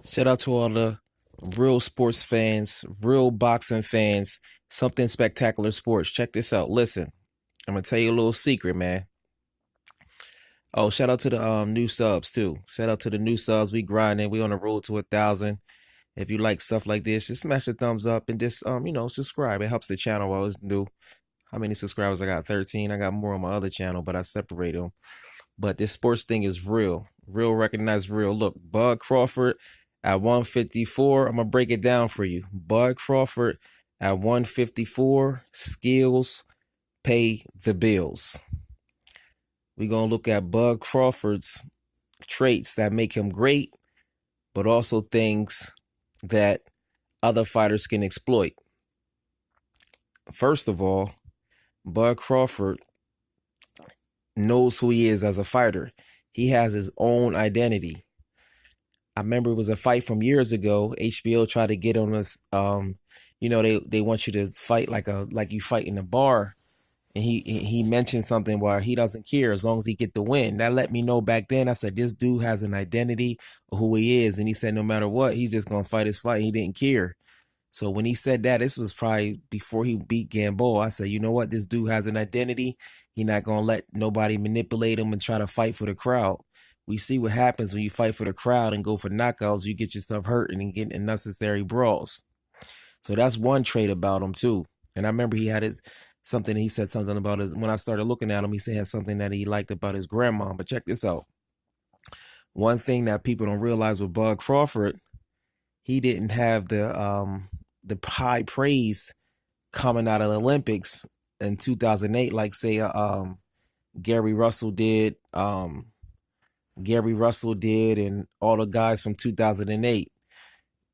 Shout out to all the real sports fans, real boxing fans, something spectacular sports. Check this out. Listen, I'm gonna tell you a little secret, man. Oh, shout out to the new subs too. Shout out to the new subs. We grinding. We on the road to 1,000. If you like stuff like this, just smash the thumbs up and just subscribe. It helps the channel while it's new. How many subscribers I got? 13. I got more on my other channel, but I separate them. But this sports thing is real. Real recognized real. Look, Bud Crawford at 154. I'm going to break it down for you. Bud Crawford at 154. Skills pay the bills. We're going to look at Bud Crawford's traits that make him great, but also things that other fighters can exploit. First of all, Bud Crawford knows who he is as a fighter. He has his own identity. I remember it was a fight from years ago. HBO tried to get on us. They want you to fight like you fight in a bar, and he mentioned something where he doesn't care as long as he get the win. That let me know back then. I said this dude has an identity of who he is, and he said no matter what, he's just gonna fight his fight. He didn't care. So when he said that, this was probably before he beat Gamboa. I said, you know what? This dude has an identity. He's not going to let nobody manipulate him and try to fight for the crowd. We see what happens when you fight for the crowd and go for knockouts. You get yourself hurt and get unnecessary brawls. So that's one trait about him too. And I remember he said something about when I started looking at him, he said he had something that he liked about his grandma. But check this out. One thing that people don't realize with Bud Crawford, he didn't have the high praise coming out of the Olympics in 2008, like say Gary Russell did, and all the guys from 2008,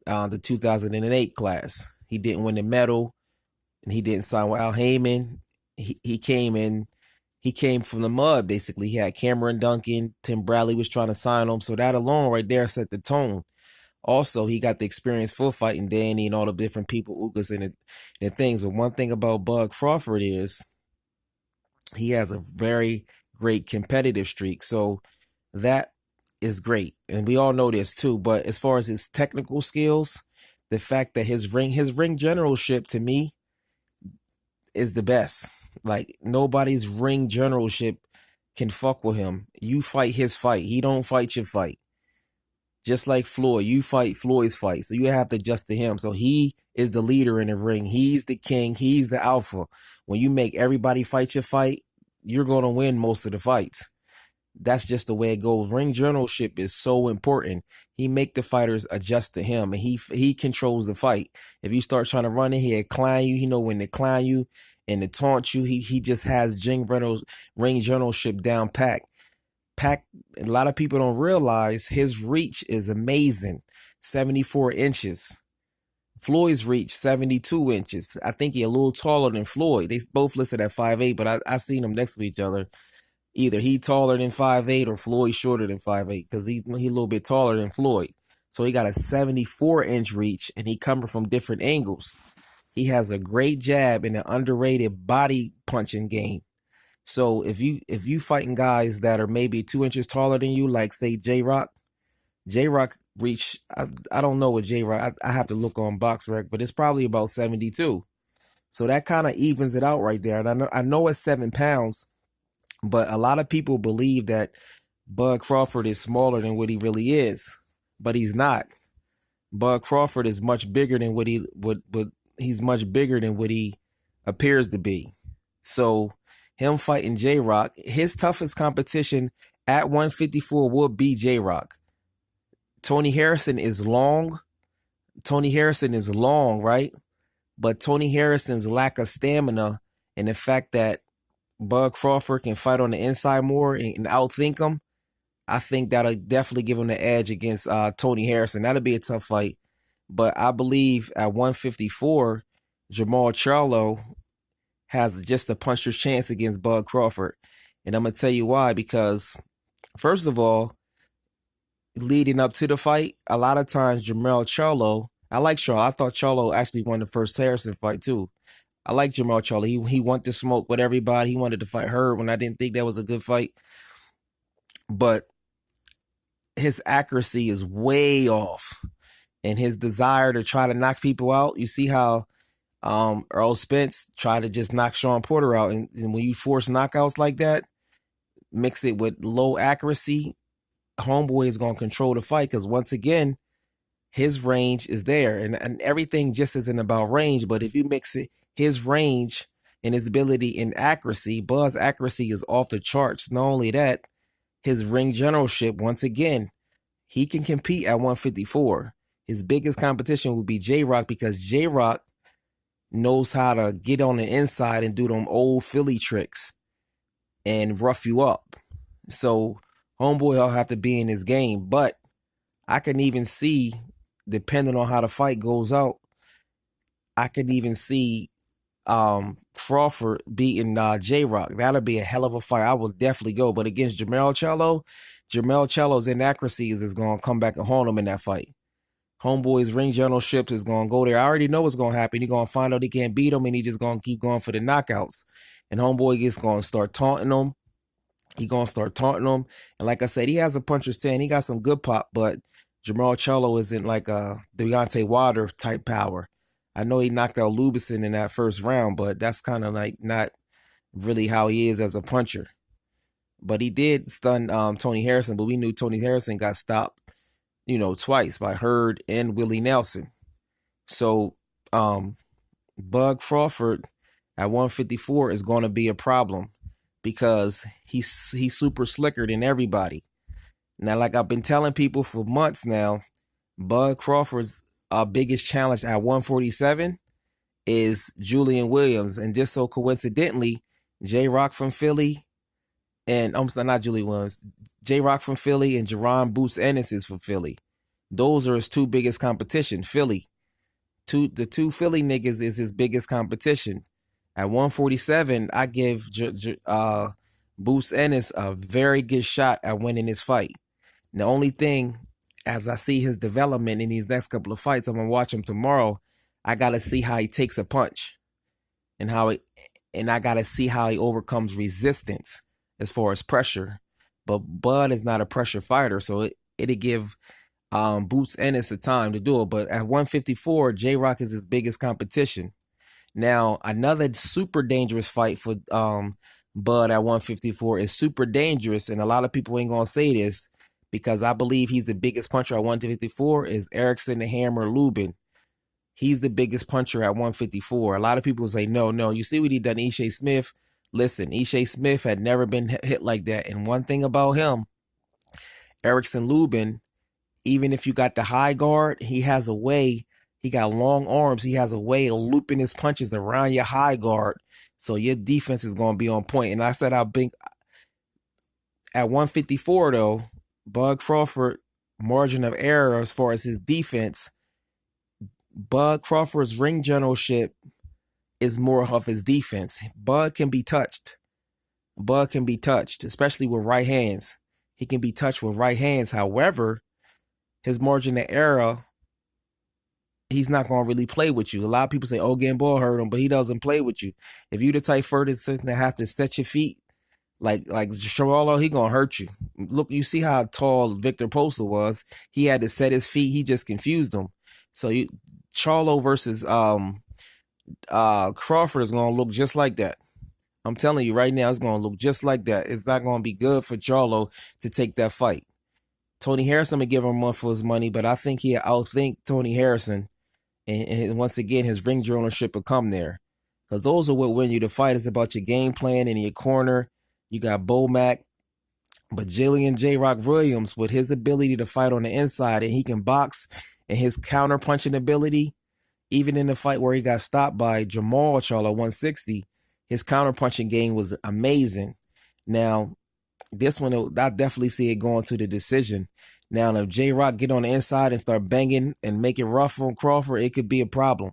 the 2008 class. He didn't win the medal, and he didn't sign with Al Heyman. He came from the mud basically. He had Cameron Duncan, Tim Bradley was trying to sign him, so that alone right there set the tone. Also, he got the experience for fighting Danny and all the different people, Ugas and things. But one thing about Bud Crawford is he has a very great competitive streak. So that is great. And we all know this too. But as far as his technical skills, the fact that his ring generalship to me is the best. Like nobody's ring generalship can fuck with him. You fight his fight. He don't fight your fight. Just like Floyd, you fight Floyd's fight. So you have to adjust to him. So he is the leader in the ring. He's the king. He's the alpha. When you make everybody fight your fight, you're going to win most of the fights. That's just the way it goes. Ring generalship is so important. He make the fighters adjust to him, and he controls the fight. If you start trying to run in here, climb you, he know when to climb you and to taunt you. He just has ring generalship down pat. A lot of people don't realize his reach is amazing. 74 inches. Floyd's reach 72 inches. I think he's a little taller than Floyd. They both listed at 5'8", but I seen them next to each other. Either he taller than 5'8" or Floyd shorter than 5'8", because he a little bit taller than Floyd. So he got a 74-inch reach, and he coming from different angles. He has a great jab and an underrated body punching game. So if you fighting guys that are maybe 2 inches taller than you, like say Jrock reach, I don't know what Jrock, I have to look on BoxRec, but it's probably about 72. So that kind of evens it out right there. And I know it's 7 pounds, but a lot of people believe that Bud Crawford is smaller than what he really is, but he's not. Bud Crawford is much bigger than he's much bigger than what he appears to be. So him fighting Jrock, his toughest competition at 154 would be Jrock. Tony Harrison is long. Right? But Tony Harrison's lack of stamina and the fact that Bud Crawford can fight on the inside more and outthink him, I think that'll definitely give him the edge against Tony Harrison. That'll be a tough fight. But I believe at 154, Jermell Charlo has just a puncher's chance against Bud Crawford. And I'm going to tell you why, because first of all, leading up to the fight, a lot of times Jermell Charlo, I like Charlo. I thought Charlo actually won the first Harrison fight too. I like Jermell Charlo. He wanted to smoke with everybody. He wanted to fight Herb when I didn't think that was a good fight. But his accuracy is way off. and his desire to try to knock people out. You see how Earl Spence tried to just knock Sean Porter out, and when you force knockouts like that, mix it with low accuracy, homeboy is going to control the fight, because once again, his range is there, and everything just isn't about range. But if you mix it, his range and his ability in accuracy, Bud's accuracy is off the charts. Not only that, his ring generalship, once again, he can compete at 154. His biggest competition would be Jrock, because Jrock knows how to get on the inside and do them old Philly tricks and rough you up. So homeboy will have to be in his game. But I can even see, depending on how the fight goes out, I can even see Crawford beating Jrock. That'll be a hell of a fight. I will definitely go. But against Jermell's inaccuracies is going to come back and haunt him in that fight. Homeboy's ring generalship is going to go there. I already know what's going to happen. He's going to find out he can't beat him, and he's just going to keep going for the knockouts. And homeboy is going to start taunting him. He's going to start taunting him. And like I said, he has a puncher's 10. He got some good pop, but Jermell Charlo isn't like a Deontay Wilder type power. I know he knocked out Lubison in that first round, but that's kind of like not really how he is as a puncher. But he did stun Tony Harrison, but we knew Tony Harrison got stopped, twice by Hurd and Willie Nelson. So Bud Crawford at 154 is going to be a problem, because he's super slicker than everybody. Now, like I've been telling people for months now, Bud Crawford's biggest challenge at 147 is Julian Williams. And just so coincidentally, Jrock from Philly, and I'm sorry, not Julian Williams, Jrock from Philly and Jerron Boots Ennis is from Philly. Those are his two biggest competition. Philly. The two Philly niggas is his biggest competition. At 147, I give Boots Ennis a very good shot at winning this fight. The only thing, as I see his development in these next couple of fights, I'm going to watch him tomorrow. I got to see how he takes a punch and I got to see how he overcomes resistance as far as pressure. But Bud is not a pressure fighter, so it'll give Boots Ennis the time to do it. But at 154, Jrock is his biggest competition. Now, another super dangerous fight for Bud at 154 is super dangerous, and a lot of people ain't going to say this, because I believe he's the biggest puncher at 154, is Erickson the Hammer Lubin. He's the biggest puncher at 154. A lot of people say, no. You see what he done to Ishe Smith? Listen, Ishe Smith had never been hit like that. And one thing about him, Erickson Lubin, even if you got the high guard, he has a way. He got long arms. He has a way of looping his punches around your high guard, so your defense is going to be on point. And I said I'll be at 154 though. Bud Crawford, margin of error as far as his defense. Bud Crawford's ring generalship is more of his defense. Bud can be touched. Especially with right hands. He can be touched with right hands. However, his margin of error, he's not going to really play with you. A lot of people say, getting ball hurt him, but he doesn't play with you. If you the type person that have to set your feet, like Jermell, he going to hurt you. Look, you see how tall Victor Postler was. He had to set his feet. He just confused him. So Charlo versus Crawford is going to look just like that. I'm telling you right now, it's going to look just like that. It's not going to be good for Charlo to take that fight. Tony Harrison may give him one for his money, but I think he'll outthink Tony Harrison. And once again, his ring ownership will come there. Because those are what win you the fight. It's about your game plan in your corner. You got Bo Mack. But Jrock Williams, with his ability to fight on the inside, and he can box, and his counter-punching ability, even in the fight where he got stopped by Jermell Charlo 160, his counter-punching game was amazing. Now, this one, I definitely see it going to the decision. Now, if Jrock get on the inside and start banging and make it rough on Crawford, it could be a problem.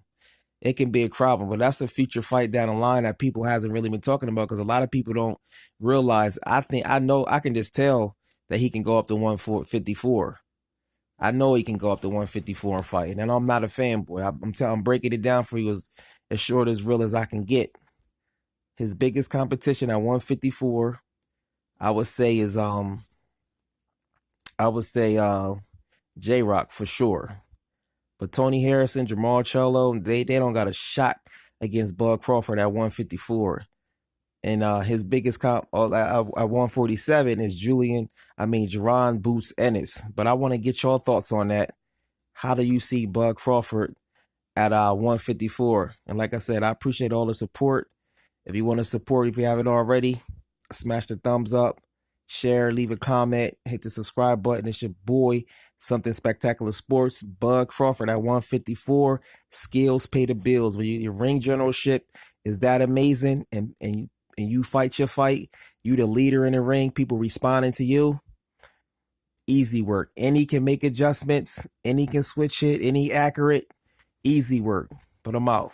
It can be a problem, but that's a future fight down the line that people hasn't really been talking about, because a lot of people don't realize. I can just tell that he can go up to 154. I know he can go up to 154 and fight, and I'm not a fanboy. I'm breaking it down for you as short, as real as I can get. His biggest competition at 154, I would say is Jrock for sure. But Tony Harrison, Jermell Charlo, they don't got a shot against Bud Crawford at 154. And his biggest comp at 147 is Jaron Boots Ennis. But I want to get your thoughts on that. How do you see Bud Crawford at 154? And like I said, I appreciate all the support. If you want to support, if you haven't already, smash the thumbs up, share, leave a comment, hit the subscribe button. It's your boy, Something Spectacular Sports. Bud Crawford at 154. Skills pay the bills. When your ring generalship is that amazing, and you fight your fight, you the leader in the ring, people responding to you, easy work. Any can make adjustments, any can switch it, any accurate, easy work. But I'm out.